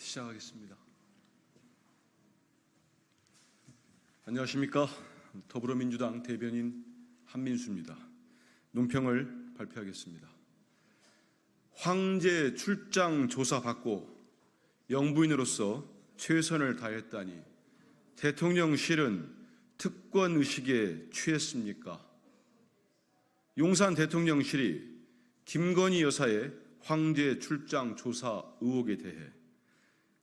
시작하겠습니다. 안녕하십니까. 더불어민주당 대변인 한민수입니다. 논평을 발표하겠습니다. 황제 출장 조사 받고 영부인으로서 최선을 다했다니 대통령실은 특권 의식에 취했습니까? 용산 대통령실이 김건희 여사의 황제 출장 조사 의혹에 대해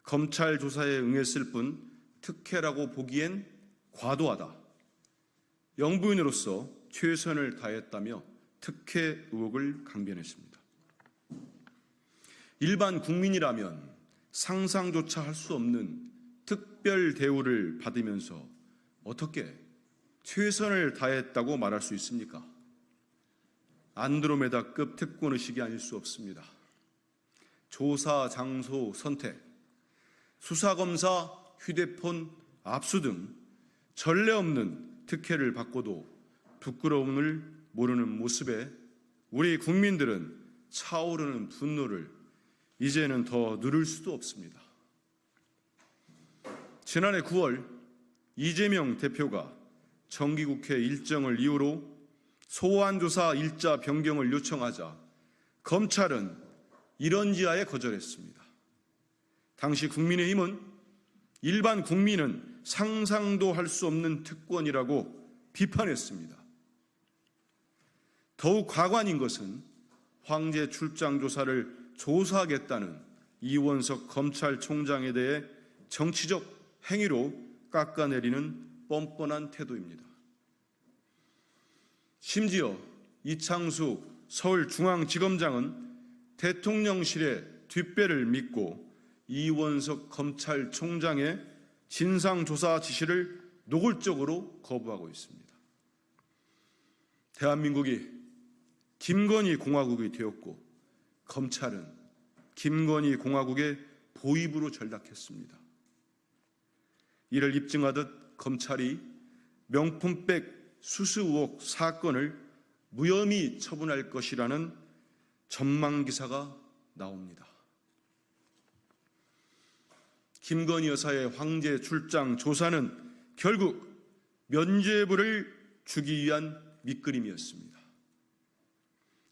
검찰 조사에 응했을 뿐 특혜라고 보기엔 과도하다. 영부인으로서 최선을 다했다며 특혜 의혹을 강변했습니다. 일반 국민이라면 상상조차 할 수 없는 특별 대우를 받으면서 어떻게 최선을 다했다고 말할 수 있습니까? 안드로메다급 특권의식이 아닐 수 없습니다. 조사 장소 선택, 수사검사 휴대폰 압수 등 전례 없는 특혜를 받고도 부끄러움을 모르는 모습에 우리 국민들은 차오르는 분노를 이제는 더 누를 수도 없습니다. 지난해 9월 이재명 대표가 정기국회 일정을 이유로 소환조사 일자 변경을 요청하자 검찰은 이런지하에 거절했습니다. 당시 국민의힘은 일반 국민은 상상도 할 수 없는 특권이라고 비판했습니다. 더욱 과관인 것은 황제 출장 조사를 조사하겠다는 이원석 검찰총장에 대해 정치적 행위로 깎아내리는 뻔뻔한 태도입니다. 심지어 이창수 서울중앙지검장은 대통령실의 뒷배를 믿고 이원석 검찰총장의 진상조사 지시를 노골적으로 거부하고 있습니다. 대한민국이 김건희 공화국이 되었고 검찰은 김건희 공화국의 보위부로 전락했습니다. 이를 입증하듯 검찰이 명품백 수수 의혹 사건을 무혐의 처분할 것이라는 전망기사가 나옵니다. 김건희 여사의 황제 출장 조사는 결국 면죄부를 주기 위한 밑그림이었습니다.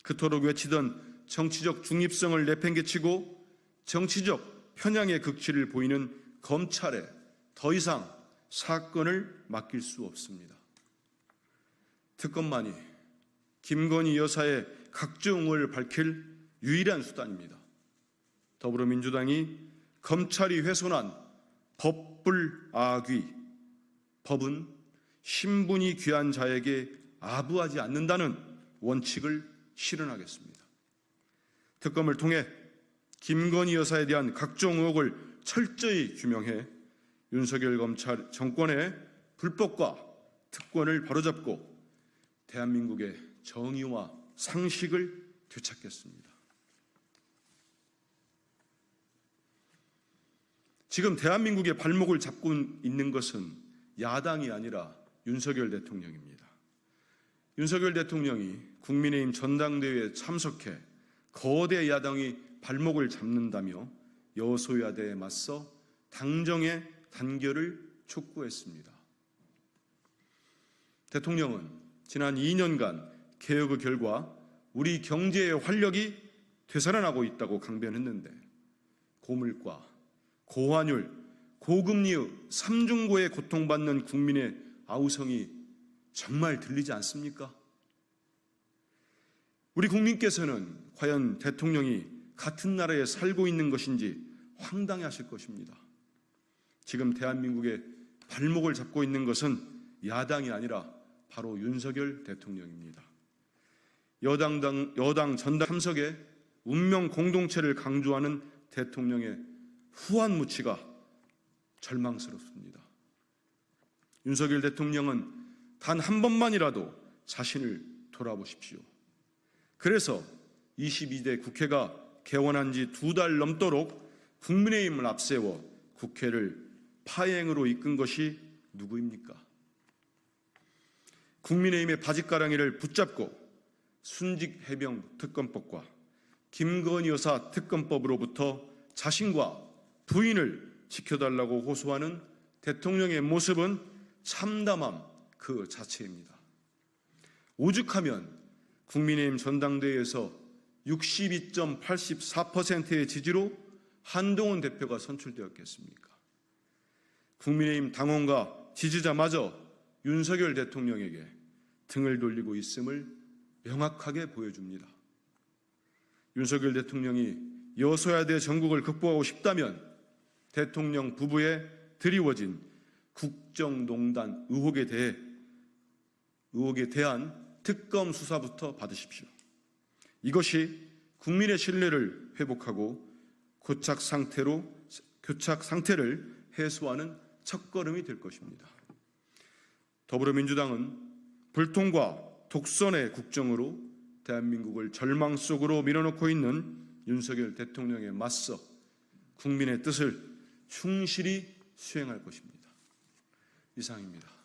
그토록 외치던 정치적 중립성을 내팽개치고 정치적 편향의 극치를 보이는 검찰에 더 이상 사건을 맡길 수 없습니다. 특검만이 김건희 여사의 각종 의혹을 밝힐 유일한 수단입니다. 더불어민주당이 검찰이 훼손한 법불아귀, 법은 신분이 귀한 자에게 아부하지 않는다는 원칙을 실현하겠습니다. 특검을 통해 김건희 여사에 대한 각종 의혹을 철저히 규명해 윤석열 검찰 정권의 불법과 특권을 바로잡고 대한민국의 정의와 상식을 되찾겠습니다. 지금 대한민국의 발목을 잡고 있는 것은 야당이 아니라 윤석열 대통령입니다. 윤석열 대통령이 국민의힘 전당대회에 참석해 거대 야당이 발목을 잡는다며 여소야대에 맞서 당정의 단결을 촉구했습니다. 대통령은 지난 2년간 개혁의 결과 우리 경제의 활력이 되살아나고 있다고 강변했는데 고물가, 고환율, 고금리의 삼중고에 고통받는 국민의 아우성이 정말 들리지 않습니까? 우리 국민께서는 과연 대통령이 같은 나라에 살고 있는 것인지 황당해하실 것입니다. 지금 대한민국의 발목을 잡고 있는 것은 야당이 아니라 바로 윤석열 대통령입니다. 여당 전당 참석에 운명 공동체를 강조하는 대통령의 후한무치가 절망스럽습니다. 윤석열 대통령은 단 한 번만이라도 자신을 돌아보십시오. 그래서 22대 국회가 개원한 지 2달 넘도록 국민의힘을 앞세워 국회를 파행으로 이끈 것이 누구입니까? 국민의힘의 바짓가랑이를 붙잡고 순직해병 특검법과 김건희 여사 특검법으로부터 자신과 부인을 지켜달라고 호소하는 대통령의 모습은 참담함 그 자체입니다. 오죽하면 국민의힘 전당대회에서 62.84%의 지지로 한동훈 대표가 선출되었겠습니까? 국민의힘 당원과 지지자마저 윤석열 대통령에게 등을 돌리고 있음을 명확하게 보여줍니다. 윤석열 대통령이 여소야대 전국을 극복하고 싶다면 대통령 부부에 드리워진 국정농단 의혹에 대한 특검 수사부터 받으십시오. 이것이 국민의 신뢰를 회복하고 교착 상태를 해소하는 첫걸음이 될 것입니다. 더불어민주당은 불통과 독선의 국정으로 대한민국을 절망 속으로 밀어넣고 있는 윤석열 대통령에 맞서 국민의 뜻을 충실히 수행할 것입니다. 이상입니다.